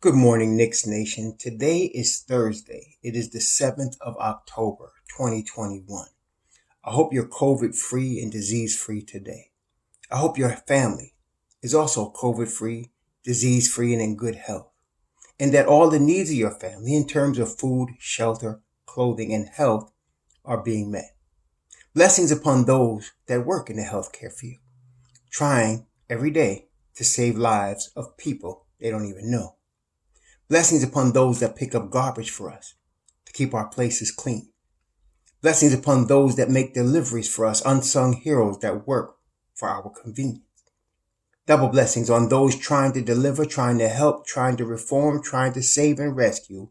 Good morning, Knicks Nation. Today is Thursday. It is the 7th of October, 2021. I hope you're COVID-free and disease-free today. I hope your family is also COVID-free, disease-free, and in good health. And that all the needs of your family in terms of food, shelter, clothing, and health are being met. Blessings upon those that work in the healthcare field, trying every day to save lives of people they don't even know. Blessings upon those that pick up garbage for us to keep our places clean. Blessings upon those that make deliveries for us, unsung heroes that work for our convenience. Double blessings on those trying to deliver, trying to help, trying to reform, trying to save and rescue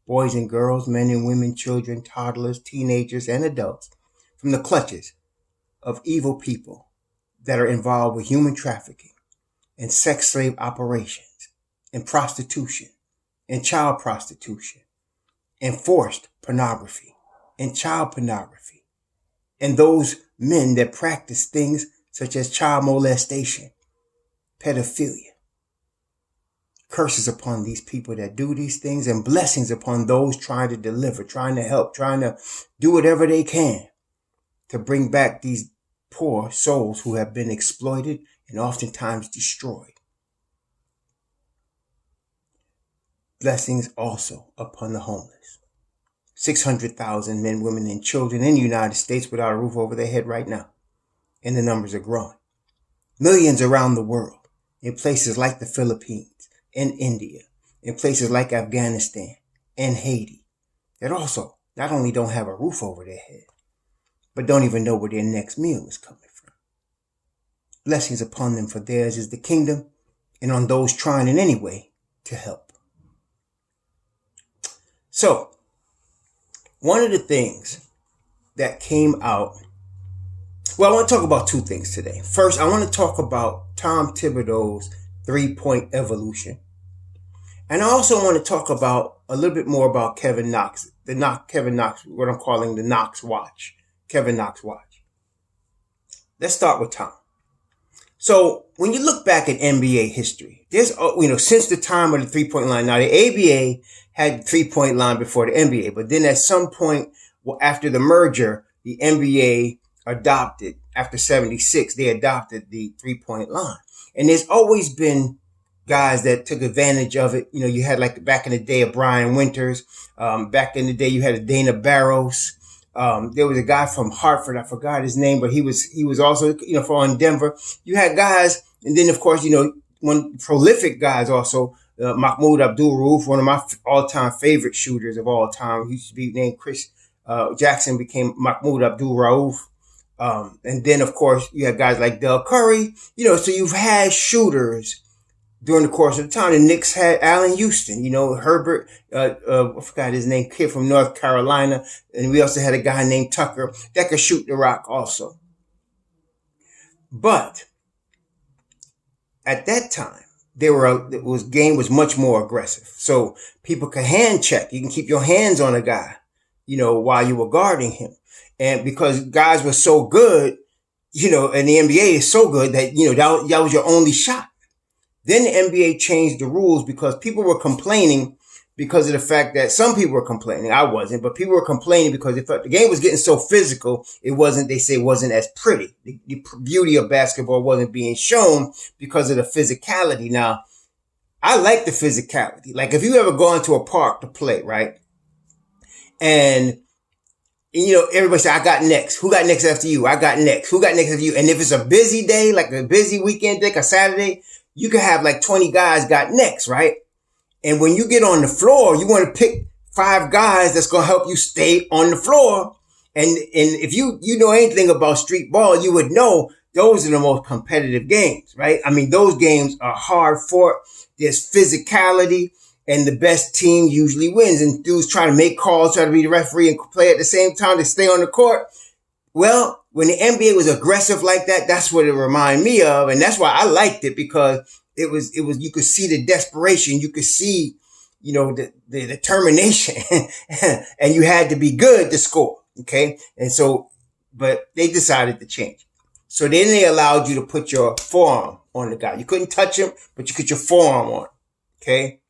boys and girls, men and women, children, toddlers, teenagers, and adults from the clutches of evil people that are involved with human trafficking and sex slave operations and prostitution and child prostitution, and forced pornography, and child pornography, and those men that practice things such as child molestation, pedophilia. Curses upon these people that do these things, and blessings upon those trying to deliver, trying to help, trying to do whatever they can to bring back these poor souls who have been exploited and oftentimes destroyed. Blessings also upon the homeless. 600,000 men, women, and children in the United States without a roof over their head right now. And the numbers are growing. Millions around the world, in places like the Philippines and India, in places like Afghanistan and Haiti, that also not only don't have a roof over their head, but don't even know where their next meal is coming from. Blessings upon them, for theirs is the kingdom, and on those trying in any way to help. So, one of the things that came out, well, I want to talk about two things today. First, I want to talk about Tom Thibodeau's three-point evolution. And I also want to talk about a little bit more about Kevin Knox, what I'm calling the Knox-Watch, Kevin Knox-Watch. Let's start with Tom. So, when you look back at NBA history, there's, since the time of the three-point line, now the ABA had the three-point line before the NBA, but then at some point after the merger, the NBA adopted, after 76, they adopted the three-point line. And there's always been guys that took advantage of it. You had like back in the day of Brian Winters. Back in the day, you had a Dana Barros. There was a guy from Hartford. I forgot his name, but he was also, from Denver. You had guys, and then of course, one prolific guys also, Mahmoud Abdul-Rauf, one of my all-time favorite shooters of all time. He used to be named Chris Jackson, became Mahmoud Abdul-Rauf. And then, of course, you had guys like Del Curry. So you've had shooters during the course of the time. The Knicks had Allen Houston, Herbert, I forgot his name, kid from North Carolina. And we also had a guy named Tucker that could shoot the rock also. But at that time, game was much more aggressive. So people could hand check. You can keep your hands on a guy, while you were guarding him. And because guys were so good, and the NBA is so good that, that was your only shot. Then the NBA changed the rules because people were complaining because of the fact that some people were complaining. I wasn't, but people were complaining because they thought the game was getting so physical. It wasn't as pretty. The beauty of basketball wasn't being shown because of the physicality. Now, I like the physicality. Like if you ever gone to a park to play, right? And everybody say, I got next. Who got next after you? I got next. Who got next after you? And if it's a busy day, like a busy weekend day, like a Saturday, you could have like 20 guys got next, right? And when you get on the floor, you want to pick 5 guys that's going to help you stay on the floor. And if you know anything about street ball, you would know those are the most competitive games, right? I mean, those games are hard fought. There's physicality, and the best team usually wins. And dudes try to make calls, try to be the referee and play at the same time to stay on the court. Well, when the NBA was aggressive like that, that's what it reminded me of. And that's why I liked it, because it was, you could see the desperation. You could see, the determination and you had to be good to score. Okay. And so, but they decided to change. So then they allowed you to put your forearm on the guy. You couldn't touch him, but you put your forearm on. Okay.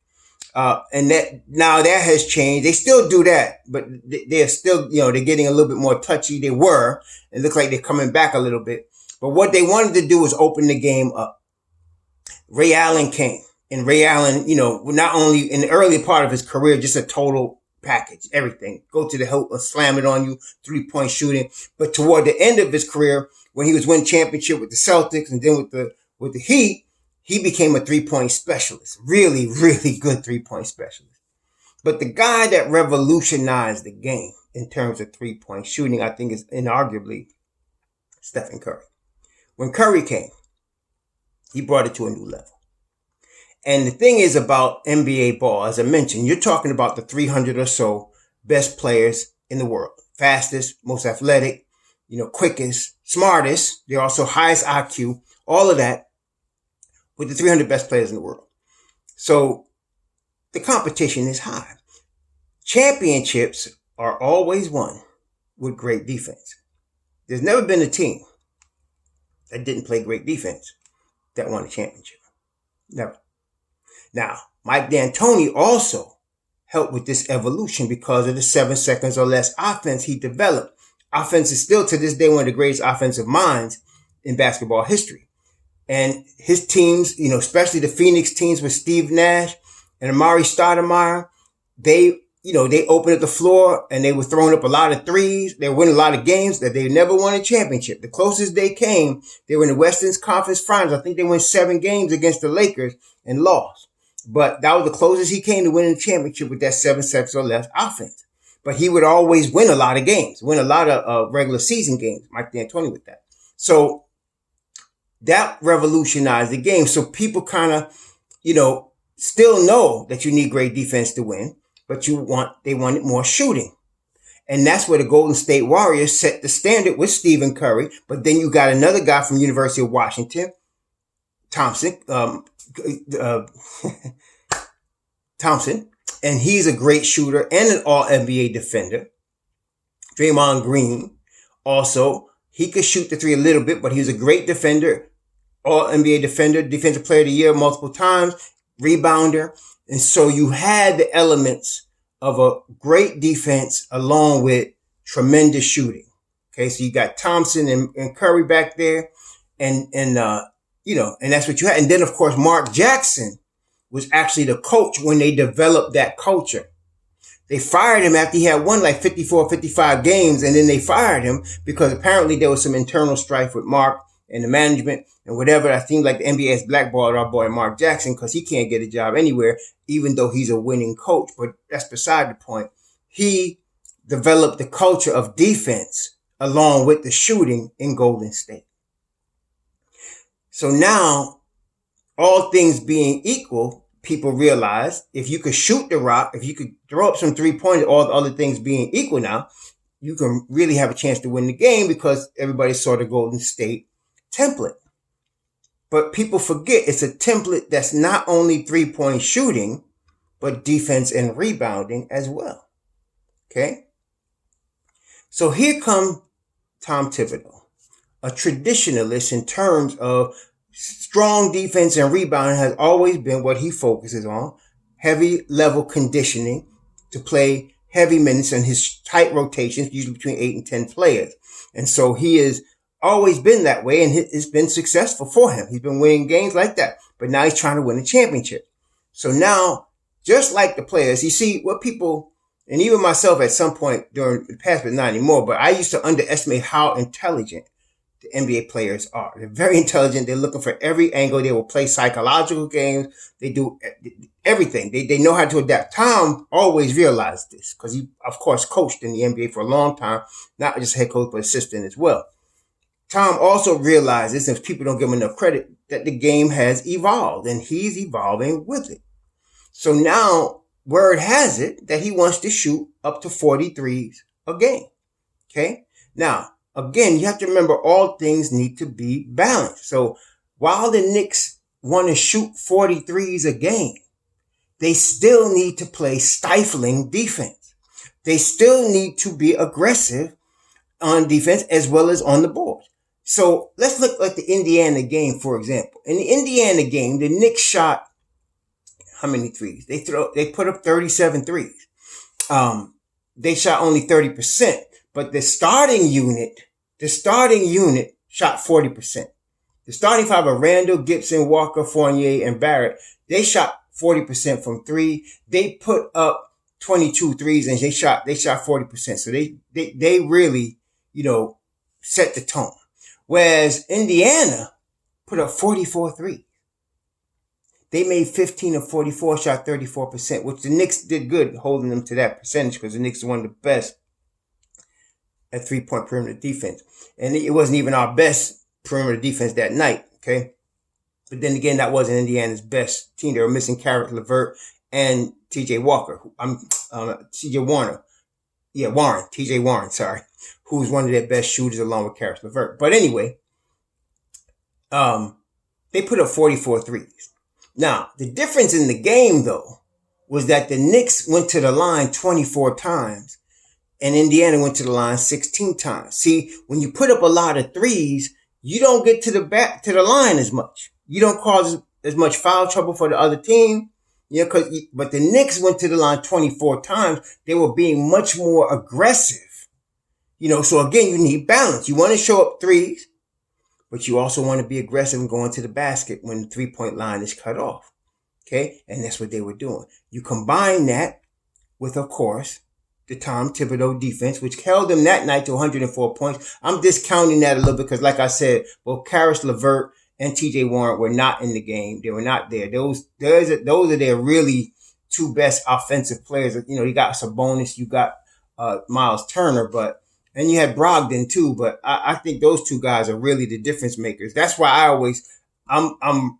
And that now that has changed. They still do that, but they're still, they're getting a little bit more touchy. They were. It looks like they're coming back a little bit. But what they wanted to do was open the game up. Ray Allen came. And Ray Allen, not only in the early part of his career, just a total package, everything. Go to the hilt or slam it on you, 3-point shooting. But toward the end of his career, when he was winning championship with the Celtics and then with the Heat, he became a 3-point specialist. Really, really good 3-point specialist. But the guy that revolutionized the game in terms of 3-point shooting, I think, is inarguably Stephen Curry. When Curry came, he brought it to a new level. And the thing is about NBA ball, as I mentioned, you're talking about the 300 or so best players in the world. Fastest, most athletic, quickest, smartest. They're also highest IQ, all of that with the 300 best players in the world. So the competition is high. Championships are always won with great defense. There's never been a team that didn't play great defense that won a championship. Never. Now, Mike D'Antoni also helped with this evolution because of the 7 seconds or less offense he developed. Offense is still to this day one of the greatest offensive minds in basketball history. And his teams, especially the Phoenix teams with Steve Nash and Amari Stoudemire, they opened up the floor and they were throwing up a lot of threes. They were winning a lot of games that they never won a championship. The closest they came, they were in the Western Conference Finals. I think they won 7 games against the Lakers and lost. But that was the closest he came to winning the championship with that 7 seconds or less offense. But he would always win a lot of games, win a lot of regular season games, Mike D'Antoni with that. So that revolutionized the game. So people kind of, still know that you need great defense to win, but they wanted more shooting. And that's where the Golden State Warriors set the standard with Stephen Curry. But then you got another guy from the University of Washington, Thompson, and he's a great shooter and an all-NBA defender. Draymond Green, also, he could shoot the three a little bit, but he was a great defender, all-NBA defender, defensive player of the year multiple times, rebounder. And so you had the elements of a great defense along with tremendous shooting. Okay, so you got Thompson and Curry back there, and that's what you had. And then, of course, Mark Jackson was actually the coach when they developed that culture. They fired him after he had won like 54, 55 games, and then they fired him because apparently there was some internal strife with Mark and the management and whatever. I think like the NBA has blackballed our boy Mark Jackson because he can't get a job anywhere, even though he's a winning coach. But that's beside the point. He developed the culture of defense along with the shooting in Golden State. So now, all things being equal, people realize if you could shoot the rock, if you could throw up some 3-pointers, all the other things being equal now, you can really have a chance to win the game because everybody saw the Golden State template. But people forget it's a template that's not only 3-point shooting, but defense and rebounding as well. Okay? So here comes Tom Thibodeau, a traditionalist in terms of strong defense and rebounding has always been what he focuses on. Heavy level conditioning to play heavy minutes in his tight rotations, usually between 8 and 10 players. And so he has always been that way, and it's been successful for him. He's been winning games like that, but now he's trying to win a championship. So now, just like the players, you see what people, and even myself at some point during the past, but not anymore, but I used to underestimate how intelligent the NBA players are. They're very intelligent. They're looking for every angle. They will play psychological games. They do everything. They know how to adapt. Tom always realized this because he, of course, coached in the NBA for a long time, not just head coach, but assistant as well. Tom also realizes, since people don't give him enough credit, that the game has evolved and he's evolving with it. So now word has it that he wants to shoot up to 43s a game. Okay. Now, again, you have to remember all things need to be balanced. So while the Knicks want to shoot 43s a game, they still need to play stifling defense. They still need to be aggressive on defense as well as on the board. So let's look at the Indiana game, for example. In the Indiana game, the Knicks shot how many threes? They put up 37 threes. They shot only 30%, but the starting unit shot 40%. The starting five of Randall, Gibson, Walker, Fournier, and Barrett, they shot 40% from three. They put up 22 threes and they shot 40%. So they really, set the tone. Whereas Indiana put up 44 threes. They made 15 of 44, shot 34%, which the Knicks did good holding them to that percentage because the Knicks are one of the best at three-point perimeter defense. And it wasn't even our best perimeter defense that night, okay? But then again, that wasn't Indiana's best team. They were missing Karis LeVert and T.J. Walker. T.J. Warren, T.J. Warren, who's one of their best shooters along with Karis LeVert. But anyway, they put up 44 threes. Now, the difference in the game, though, was that the Knicks went to the line 24 times and Indiana went to the line 16 times. See, when you put up a lot of threes, you don't get to the line as much. You don't cause as much foul trouble for the other team. But the Knicks went to the line 24 times. They were being much more aggressive. So again, you need balance. You want to show up threes, but you also want to be aggressive and going to the basket when the 3-point line is cut off. Okay? And that's what they were doing. You combine that with, of course, the Tom Thibodeau defense, which held them that night to 104 points. I'm discounting that a little bit because, like I said, both Karis LeVert and T.J. Warren were not in the game. They were not there. Those are their really two best offensive players. You got Sabonis, you got Miles Turner, and you had Brogdon too, but I think those two guys are really the difference makers. That's why I'm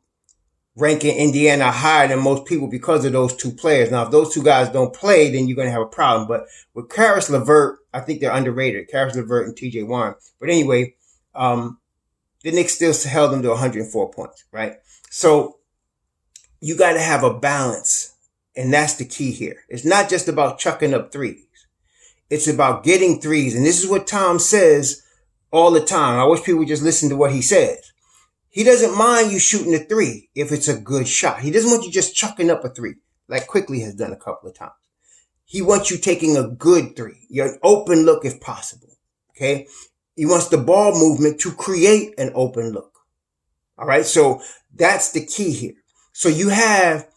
ranking Indiana higher than most people because of those two players. Now, if those two guys don't play, then you're going to have a problem. But with Karis LeVert, I think they're underrated. Karis LeVert and T.J. Warren. But anyway, the Knicks still held them to 104 points, right? So you got to have a balance, and that's the key here. It's not just about chucking up threes. It's about getting threes. And this is what Tom says all the time. I wish people would just listen to what he says. He doesn't mind you shooting a three if it's a good shot. He doesn't want you just chucking up a three like Quickly has done a couple of times. He wants you taking a good three, an open look if possible. Okay? He wants the ball movement to create an open look. All right? So that's the key here. So you have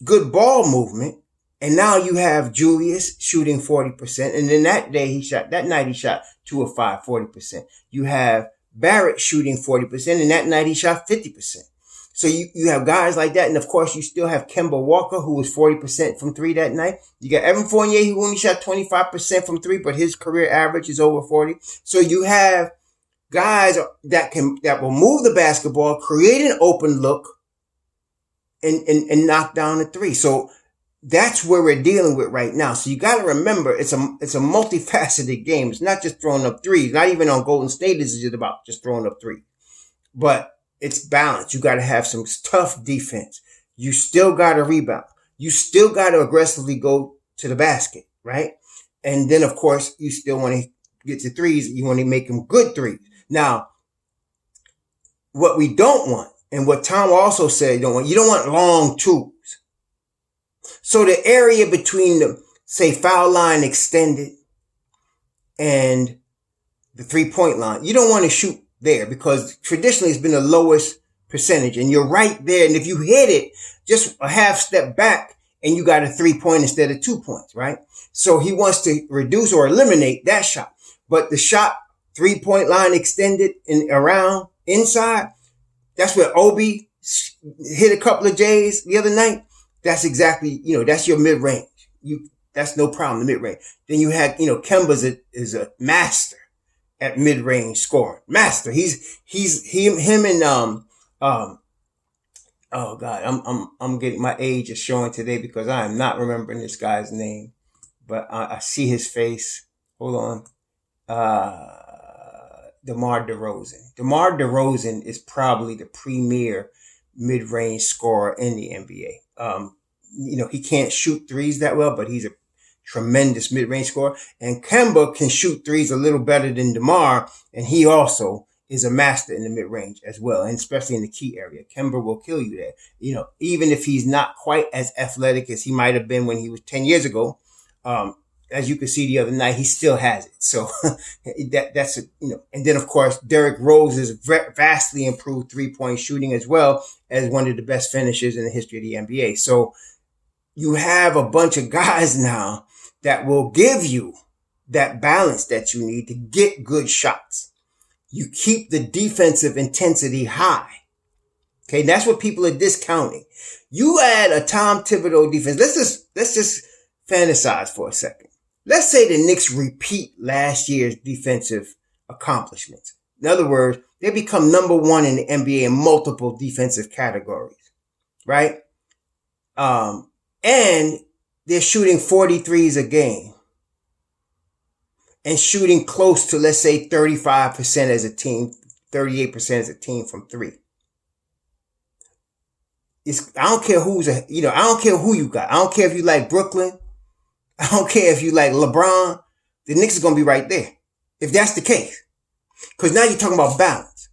good ball movement. And now you have Julius shooting 40%. And then that night he shot 2 of 5, 40%. You have Barrett shooting 40%. And that night he shot 50%. So you have guys like that. And of course, you still have Kemba Walker, who was 40% from three that night. You got Evan Fournier, who only shot 25% from three, but his career average is over 40. So you have guys that will move the basketball, create an open look, and knock down a three. So that's where we're dealing with right now. So you got to remember, it's a multifaceted game. It's not just throwing up threes. Not even on Golden State is it about just throwing up threes. But it's balanced. You got to have some tough defense. You still got to rebound. You still got to aggressively go to the basket, right? And then, of course, you still want to get to threes. You want to make them good threes. Now, what we don't want, and what Tom also said you don't want long twos. So the area between the, say, foul line extended and the 3-point line, you don't want to shoot there because traditionally it's been the lowest percentage and you're right there. And if you hit it just a half step back and you got a 3-point instead of 2 points, right? So he wants to reduce or eliminate that shot. But the shot 3-point line extended and around inside, that's where Obi hit a couple of J's the other night. That's exactly, that's your mid-range. That's no problem, the mid-range. Then you had, Kemba is a master at mid-range scoring. Master. Him and, oh God, I'm getting, my age is showing today because I am not remembering this guy's name, but I see his face. Hold on. DeMar DeRozan. DeMar DeRozan is probably the premier mid-range scorer in the NBA. He can't shoot threes that well, but he's a tremendous mid-range scorer. And Kemba can shoot threes a little better than DeMar, and he also is a master in the mid-range as well, and especially in the key area. Kemba will kill you there. Even if he's not quite as athletic as he might have been when he was 10 years ago, as you could see the other night, he still has it. So and then of course, Derrick Rose is vastly improved 3-point shooting as well as one of the best finishers in the history of the NBA. So you have a bunch of guys now that will give you that balance that you need to get good shots. You keep the defensive intensity high. Okay, that's what people are discounting. You add a Tom Thibodeau defense. Let's just fantasize for a second. Let's say the Knicks repeat last year's defensive accomplishments. In other words, they become number one in the NBA in multiple defensive categories, right? And they're shooting 43s a game and shooting close to, let's say, 35% as a team, 38% as a team from three. I don't care I don't care who you got. I don't care if you like Brooklyn. I don't care if you like LeBron. The Knicks is going to be right there. If that's the case. Because now you're talking about balance.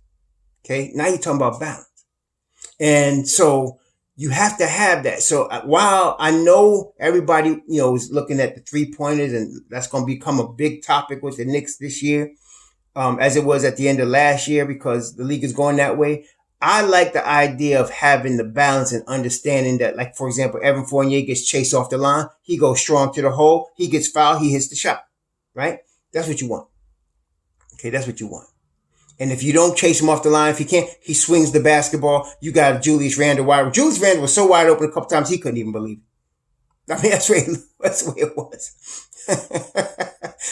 Okay. Now you're talking about balance. And so you have to have that. So while I know everybody, is looking at the 3-pointers, and that's going to become a big topic with the Knicks this year, as it was at the end of last year, because the league is going that way. I like the idea of having the balance and understanding that, like, for example, Evan Fournier gets chased off the line. He goes strong to the hole. He gets fouled. He hits the shot, right? That's what you want. Okay, that's what you want. And if you don't chase him off the line, if he can't, he swings the basketball. You got Julius Randle wide. Julius Randle was so wide open a couple times he couldn't even believe it. I mean, that's the way it was.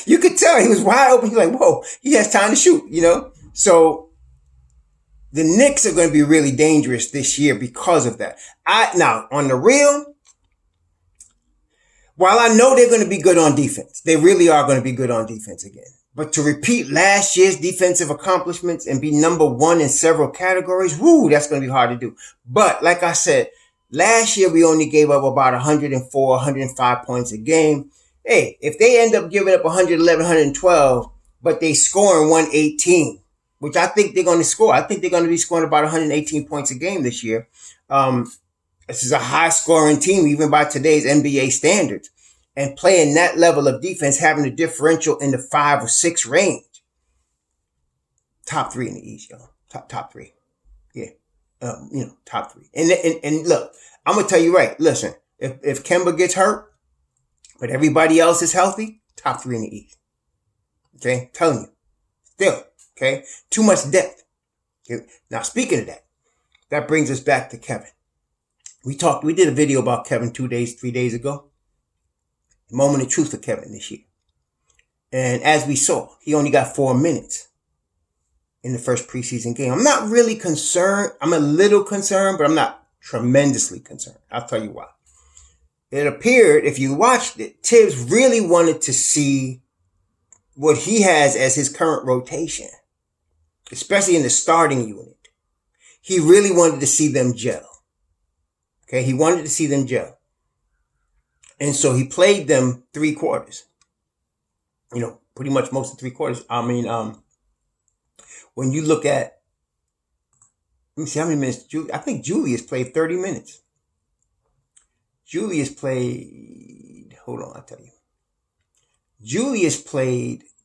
You could tell he was wide open. He's like, whoa, he has time to shoot, So the Knicks are going to be really dangerous this year because of that. Now, on the real, while I know they're going to be good on defense, they really are going to be good on defense again. But to repeat last year's defensive accomplishments and be number one in several categories, that's going to be hard to do. But like I said, last year we only gave up about 104, 105 points a game. Hey, if they end up giving up 111, 112, but they scoring 118, which I think they're going to score. I think they're going to be scoring about 118 points a game this year. This is a high-scoring team, even by today's NBA standards. And playing that level of defense, having a differential in the 5 or 6 range. Top 3 in the East, yo. Top 3. Yeah. Top 3. And look, I'm going to tell you right. Listen, if Kemba gets hurt, but everybody else is healthy, top 3 in the East. Okay? I'm telling you. Still. Okay? Too much depth. Okay? Now, speaking of that brings us back to Kevin. We did a video about Kevin 3 days ago. The moment of truth for Kevin this year. And as we saw, he only got 4 minutes in the first preseason game. I'm not really concerned. I'm a little concerned, but I'm not tremendously concerned. I'll tell you why. It appeared, if you watched it, Thibs really wanted to see what he has as his current rotation, especially in the starting unit. He really wanted to see them gel. Okay, he wanted to see them gel. And so he played them 3 quarters. Pretty much most of 3 quarters. I mean, when you look at, let me see how many minutes. I think Julius played 30 minutes. Julius played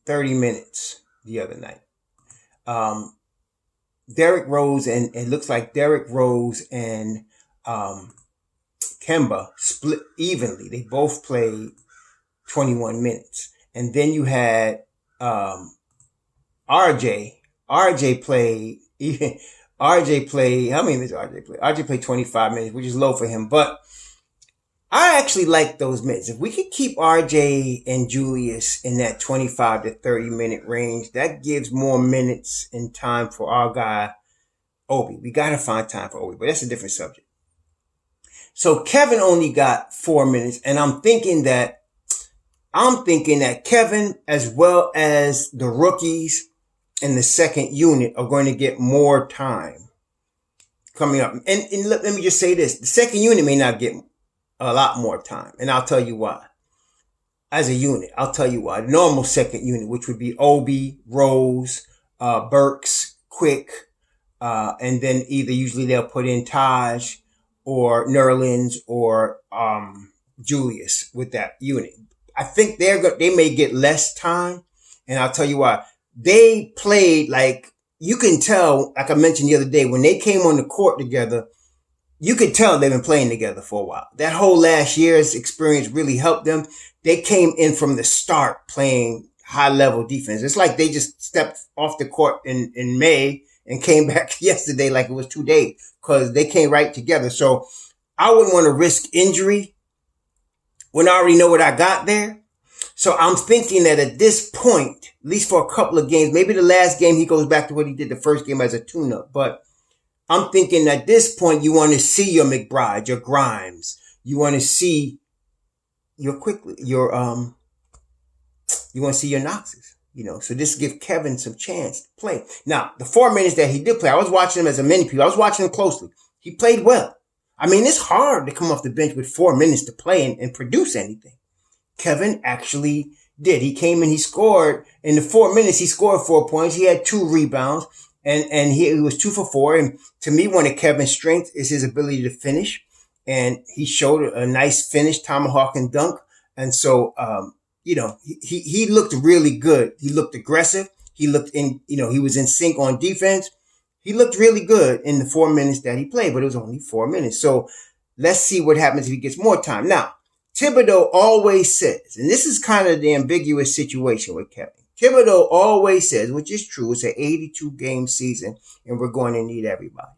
30 minutes the other night. Derrick Rose and it looks like Derrick Rose and Kemba split evenly. They both played 21 minutes. And then you had RJ. RJ played, how many minutes RJ played? RJ played 25 minutes, which is low for him. But I actually like those minutes. If we could keep RJ and Julius in that 25 to 30 minute range, that gives more minutes and time for our guy, Obi. We got to find time for Obi, but that's a different subject. So Kevin only got 4 minutes, and I'm thinking that Kevin, as well as the rookies in the second unit, are going to get more time coming up. And let me just say this. The second unit may not get a lot more time, and I'll tell you why. As a unit, I'll tell you why. The normal second unit, which would be Obi, Rose, Burks, quick, and then either usually they'll put in Taj or Nerlens or Julius with that unit. I think they may get less time, and I'll tell you why. They played like, you can tell, like I mentioned the other day, when they came on the court together, you could tell they've been playing together for a while. That whole last year's experience really helped them. They came in from the start playing high-level defense. It's like they just stepped off the court in May and came back yesterday like it was 2 days, because they came right together. So I wouldn't want to risk injury when I already know what I got there. So I'm thinking that at this point, at least for a couple of games, maybe the last game he goes back to what he did the first game as a tune-up, but I'm thinking at this point, you want to see your McBride, your Grimes. You want to see you want to see your Knoxes, so this give Kevin some chance to play. Now, the 4 minutes that he did play, I was watching him as a many people. I was watching him closely. He played well. I mean, it's hard to come off the bench with 4 minutes to play and produce anything. Kevin actually did. He came and he scored in the 4 minutes. He scored 4 points. He had 2 rebounds. And he was 2 for 4. And to me, one of Kevin's strengths is his ability to finish. And he showed a nice finish, tomahawk and dunk. And so, he looked really good. He looked aggressive. He looked he was in sync on defense. He looked really good in the 4 minutes that he played, but it was only 4 minutes. So let's see what happens if he gets more time. Now, Thibodeau always says, and this is kind of the ambiguous situation with Kevin. Thibodeau always says, which is true, it's an 82-game season, and we're going to need everybody.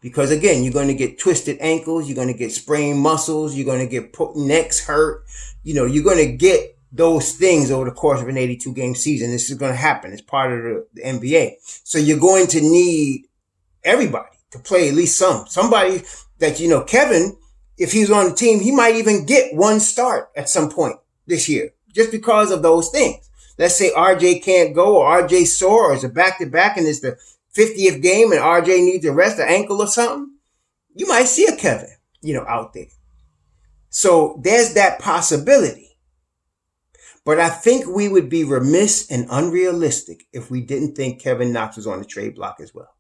Because, again, you're going to get twisted ankles, you're going to get sprained muscles, you're going to get necks hurt. You're going to get those things over the course of an 82-game season. This is going to happen. It's part of the NBA. So you're going to need everybody to play at least somebody that, Kevin, if he's on the team, he might even get one start at some point this year, just because of those things. Let's say RJ can't go, or RJ's sore, or it's a back-to-back and it's the 50th game and RJ needs a rest, an ankle or something. You might see a Kevin, out there. So there's that possibility. But I think we would be remiss and unrealistic if we didn't think Kevin Knox was on the trade block as well.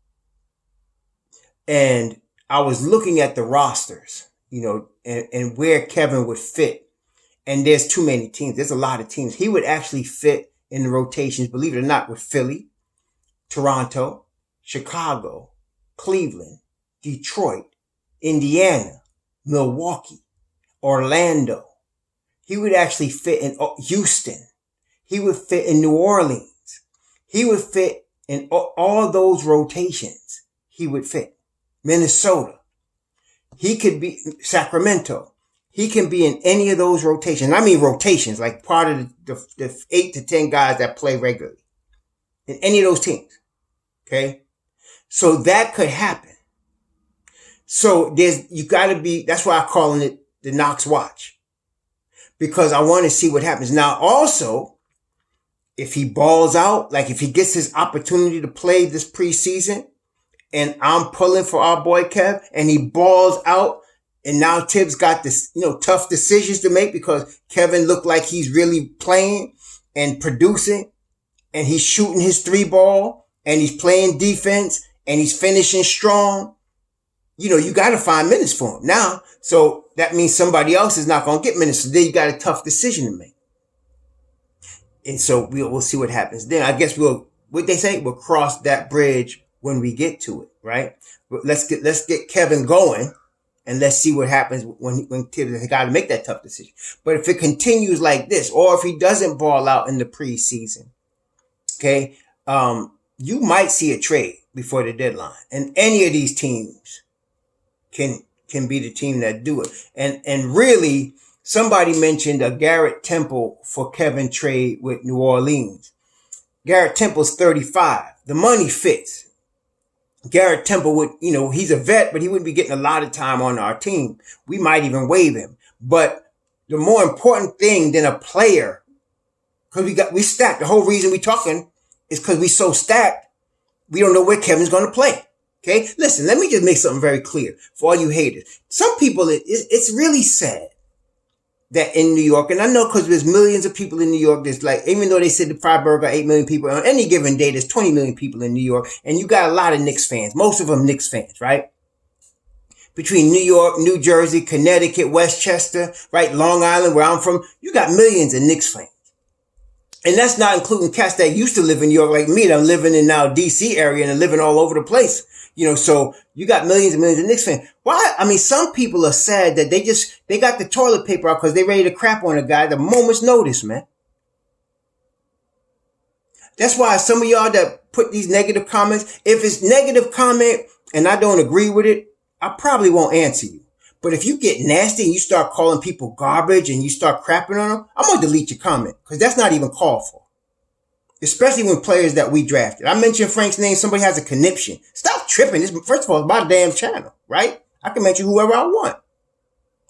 And I was looking at the rosters, and where Kevin would fit. And there's too many teams. There's a lot of teams. He would actually fit in the rotations, believe it or not, with Philly, Toronto, Chicago, Cleveland, Detroit, Indiana, Milwaukee, Orlando. He would actually fit in Houston. He would fit in New Orleans. He would fit in all those rotations. He would fit. Minnesota. He could be Sacramento. He can be in any of those rotations. I mean rotations, like part of the 8 to 10 guys that play regularly. In any of those teams. Okay? So that could happen. So you gotta be, that's why I'm calling it the Knox-Watch. Because I want to see what happens. Now also, if he balls out, like if he gets his opportunity to play this preseason, and I'm pulling for our boy Kev, and he balls out, and now Thibs got this, tough decisions to make because Kevin looked like he's really playing and producing, and he's shooting his 3 ball, and he's playing defense, and he's finishing strong. You got to find minutes for him now. So that means somebody else is not going to get minutes. So then you got a tough decision to make. And so we'll see what happens then. I guess we'll cross that bridge when we get to it, right? But let's get Kevin going. And let's see what happens when Thibs has got to make that tough decision. But if it continues like this, or if he doesn't ball out in the preseason, okay, you might see a trade before the deadline. And any of these teams can be the team that do it. And really, somebody mentioned a Garrett Temple for Kevin trade with New Orleans. Garrett Temple's 35. The money fits. Garrett Temple would, he's a vet, but he wouldn't be getting a lot of time on our team. We might even waive him. But the more important thing than a player, because we stacked. The whole reason we talking is because we so stacked, we don't know where Kevin's going to play. Okay? Listen, let me just make something very clear for all you haters. Some people, it's really sad that in New York, and I know because there's millions of people in New York, there's like, even though they said the Freiburg are 8 million people, on any given day, there's 20 million people in New York, and you got a lot of Knicks fans, most of them Knicks fans, right? Between New York, New Jersey, Connecticut, Westchester, right, Long Island, where I'm from, you got millions of Knicks fans. And that's not including cats that used to live in New York like me, that I'm living in now DC area and living all over the place. So you got millions and millions of Knicks fans. Why? I mean, some people are sad that they got the toilet paper out because they ready to crap on a guy the moment's notice, man. That's why some of y'all that put these negative comments, if it's negative comment and I don't agree with it, I probably won't answer you. But if you get nasty and you start calling people garbage and you start crapping on them, I'm going to delete your comment because that's not even called for. Especially when players that we drafted. I mentioned Frank's name. Somebody has a conniption. Stop tripping. This, first of all, it's my damn channel, right? I can mention whoever I want.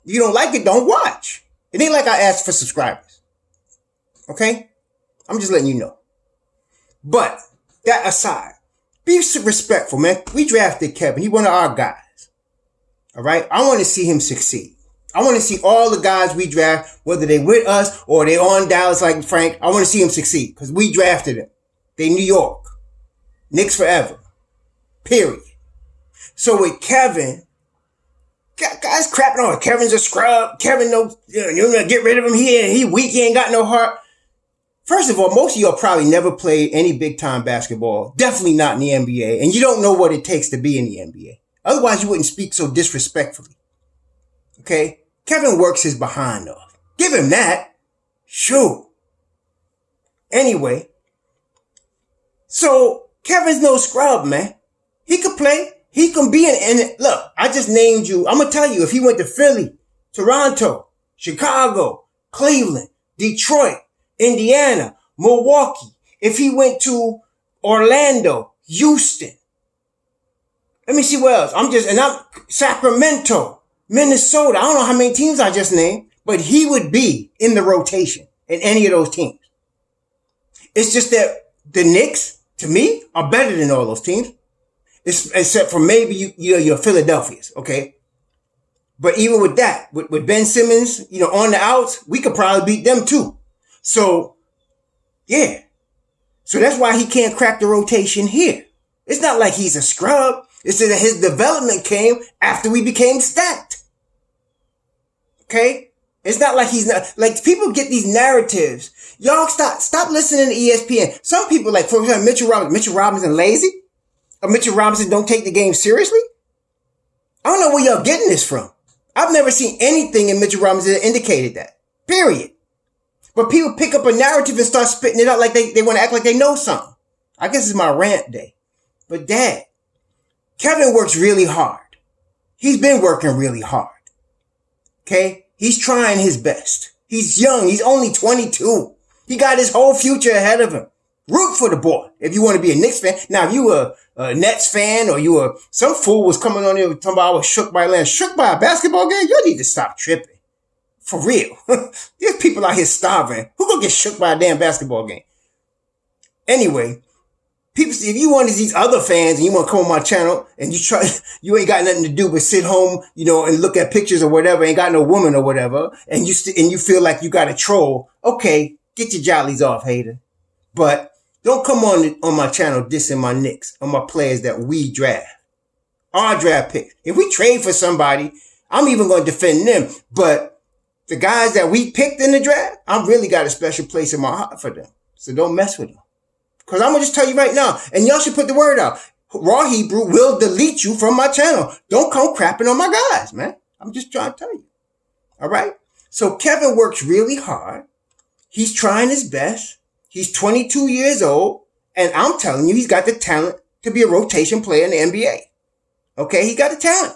If you don't like it, don't watch. It ain't like I asked for subscribers. Okay? I'm just letting you know. But that aside, be respectful, man. We drafted Kevin. He one of our guys. All right? I want to see him succeed. I want to see all the guys we draft, whether they with us or they on Dallas like Frank. I want to see him succeed because we drafted him. They New York. Knicks forever. Period. So with Kevin, guys crapping on Kevin's a scrub. Kevin, you're going to get rid of him. He weak. He ain't got no heart. First of all, most of y'all probably never played any big time basketball. Definitely not in the NBA. And you don't know what it takes to be in the NBA. Otherwise, you wouldn't speak so disrespectfully. Okay? Kevin works his behind off. Give him that. Shoot. Anyway. So, Kevin's no scrub, man. He could play. He can be in, look, I just named you. I'm going to tell you, if he went to Philly, Toronto, Chicago, Cleveland, Detroit, Indiana, Milwaukee, if he went to Orlando, Houston. Let me see what else. I'm Sacramento, Minnesota. I don't know how many teams I just named, but he would be in the rotation in any of those teams. It's just that the Knicks, to me, are better than all those teams. Except for maybe your Philadelphia's, okay? But even with that, with Ben Simmons, on the outs, we could probably beat them too. So, yeah. So that's why he can't crack the rotation here. It's not like he's a scrub. It's that his development came after we became stacked. Okay? It's not like he's not, like people get these narratives. Y'all stop listening to ESPN. Some people like, for example, Mitchell Robinson lazy? Or Mitchell Robinson don't take the game seriously? I don't know where y'all getting this from. I've never seen anything in Mitchell Robinson that indicated that. Period. But people pick up a narrative and start spitting it out like they want to act like they know something. I guess it's my rant day. But Dad, Kevin works really hard. He's been working really hard. Okay? He's trying his best. He's young. He's only 22. He got his whole future ahead of him. Root for the boy if you want to be a Knicks fan. Now, if you were a Nets fan or some fool was coming on there talking about I was shook by land, shook by a basketball game, you need to stop tripping. For real. There's people out here starving. Who gonna get shook by a damn basketball game? Anyway, people, if you one of these other fans and you want to come on my channel and you ain't got nothing to do but sit home, and look at pictures or whatever, ain't got no woman or whatever, and you feel like you got a troll, okay, get your jollies off, hater. But don't come on my channel dissing my Knicks or my players that we draft. Our draft picks. If we trade for somebody, I'm even going to defend them. But the guys that we picked in the draft, I've really got a special place in my heart for them. So don't mess with them. Because I'm going to just tell you right now, and y'all should put the word out. Raw Hebrew will delete you from my channel. Don't come crapping on my guys, man. I'm just trying to tell you. All right? So Kevin works really hard. He's trying his best. He's 22 years old. And I'm telling you, he's got the talent to be a rotation player in the NBA. Okay? He got the talent.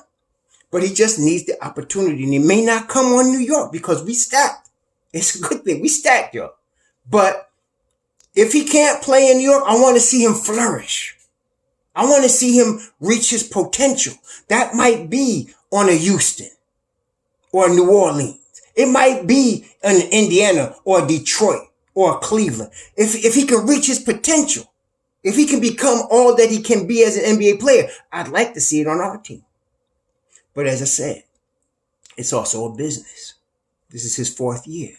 But he just needs the opportunity. And he may not come on New York because we stacked. It's a good thing. We stacked, y'all. But if he can't play in New York, I want to see him flourish. I want to see him reach his potential. That might be on a Houston or a New Orleans. It might be in Indiana or Detroit or Cleveland. If he can reach his potential, if he can become all that he can be as an NBA player, I'd like to see it on our team. But as I said, it's also a business. This is his 4th year.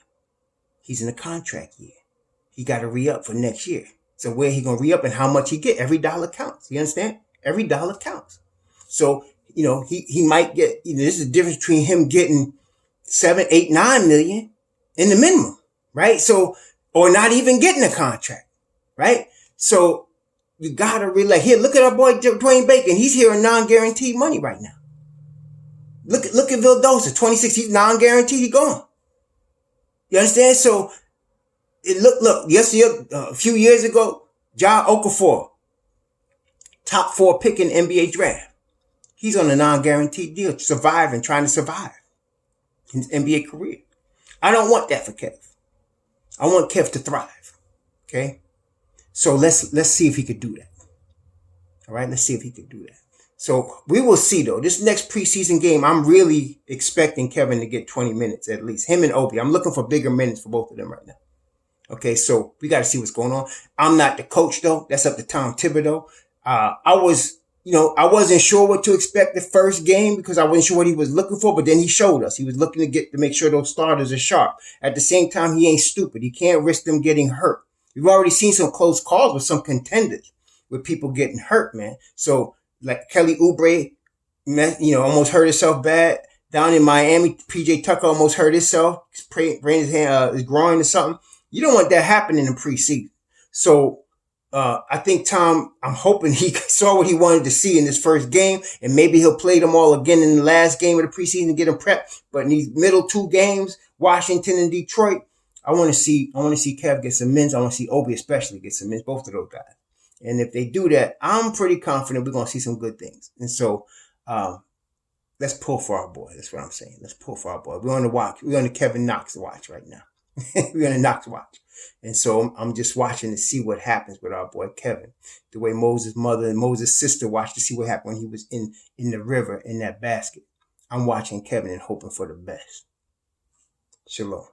He's in a contract year. He got to re-up for next year. So where he going to re-up and how much he get? Every dollar counts. You understand? Every dollar counts. So, he might get, this is the difference between him getting 7, 8, 9 million in the minimum, right? So, or not even getting a contract, right? So you got to relate. Here, look at our boy Dwayne Bacon. He's here in non-guaranteed money right now. Look at Vildosa, 26. He's non-guaranteed. He gone. You understand? So look. Yesterday, a few years ago, Ja Okafor, top 4 pick in the NBA draft. He's on a non-guaranteed deal, trying to survive his NBA career. I don't want that for Kev. I want Kev to thrive. Okay? So let's see if he could do that. All right? Let's see if he could do that. So we will see, though. This next preseason game, I'm really expecting Kevin to get 20 minutes at least. Him and Obi. I'm looking for bigger minutes for both of them right now. Okay, so we got to see what's going on. I'm not the coach, though. That's up to Tom Thibodeau. I wasn't sure what to expect the first game because I wasn't sure what he was looking for, but then he showed us. He was looking to make sure those starters are sharp. At the same time, he ain't stupid. He can't risk them getting hurt. We've already seen some close calls with some contenders with people getting hurt, man. So, like Kelly Oubre, almost hurt himself bad. Down in Miami, PJ Tucker almost hurt himself. Sprained his hand, his groin or something. You don't want that happening in preseason. So, I think I'm hoping he saw what he wanted to see in this first game, and maybe he'll play them all again in the last game of the preseason to get him prepped. But in these middle 2 games, Washington and Detroit, I want to see Kev get some minutes. I want to see Obi especially get some minutes, both of those guys. And if they do that, I'm pretty confident we're going to see some good things. And so, let's pull for our boy. That's what I'm saying. Let's pull for our boy. We're on the watch. We're on the Kevin Knox-Watch right now. We're on the Knox-Watch. And so I'm just watching to see what happens with our boy Kevin. The way Moses' mother and Moses' sister watched to see what happened when he was in the river in that basket. I'm watching Kevin and hoping for the best. Shalom.